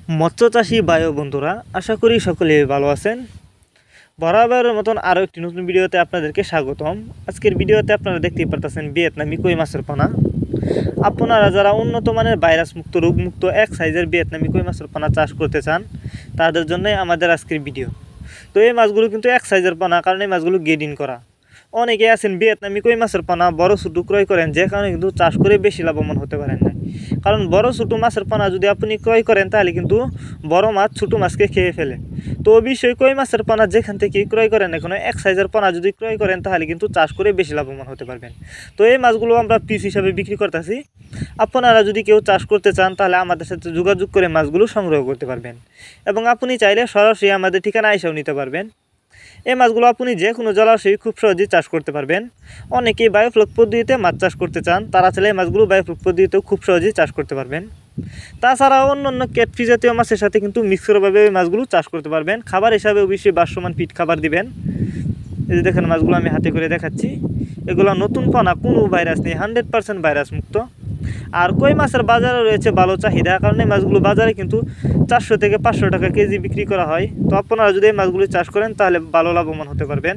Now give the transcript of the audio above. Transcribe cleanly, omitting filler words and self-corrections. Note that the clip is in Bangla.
মৎস্যচাষী ভাই ও বন্ধুরা, আশা করি সকলেই ভালো আছেন। বরাবরের মতন আরও একটি নতুন ভিডিওতে আপনাদেরকে স্বাগতম। আজকের ভিডিওতে আপনারা দেখতেই পারতেছেন ভিয়েতনামি কই মাছের পোনা। আপনারা যারা উন্নত মানের ভাইরাস মুক্ত রোগমুক্ত এক সাইজের ভিয়েতনামি কই মাছের পোনা চাষ করতে চান, তাদের জন্যই আমাদের আজকের ভিডিও। তো এই মাছগুলো কিন্তু এক সাইজের পোনা, কারণ এই মাছগুলো গেডিং করা। অনেকে আছেন ভিয়েতনামি কই মাছের পোনা বড় ছোটো ক্রয় করেন, যে কারণে কিন্তু চাষ করে বেশি লাভবান হতে পারেন না। কারণ বড় ছোটো মাছের পোনা যদি আপনি ক্রয় করেন, তাহলে কিন্তু বড় মাছ ছোটো মাছকে খেয়ে ফেলে। তো অবশ্যই কই মাছের পোনা যেখান থেকে ক্রয় করেন না কেন, এক সাইজের পোনা যদি ক্রয় করেন, তাহলে কিন্তু চাষ করে বেশি লাভবান হতে পারবেন। তো এই মাছগুলো আমরা পিস হিসাবে বিক্রি করতেছি। আপনারা যদি কেউ চাষ করতে চান, তাহলে আমাদের সাথে যোগাযোগ করে মাছগুলো সংগ্রহ করতে পারবেন, এবং আপনি চাইলে সরাসরি আমাদের ঠিকানা এসেও নিতে পারবেন। এই মাছগুলো আপনি যে কোনো জলাশয়ে খুব সহজেই চাষ করতে পারবেন। অনেকেই বায়োফ্লক পদ্ধতিতে মাছ চাষ করতে চান, তারা চাইলে এই মাছগুলো বায়োফ্লক পদ্ধতিতেও খুব সহজেই চাষ করতে পারবেন। তাছাড়াও অন্য ক্যাটফিশ জাতীয় মাছের সাথে কিন্তু মিক্সরভাবে ওই মাছগুলো চাষ করতে পারবেন। খাবার হিসাবে অবশ্যই বাসমান ফিট খাবার দিবেন। এই যে দেখেন, মাছগুলো আমি হাতে করে দেখাচ্ছি। এগুলো নতুন পোনা, কোনো ভাইরাস নেই, 100% ভাইরাস মুক্ত। আর কই মাছের বাজারে রয়েছে ভালো চাহিদা, কারণ এই মাছগুলো বাজারে কিন্তু 400 থেকে 500 টাকা কেজি বিক্রি করা হয়। তো আপনারা যদি এই মাছগুলো চাষ করেন, তাহলে ভালো লাভবান হতে পারবেন।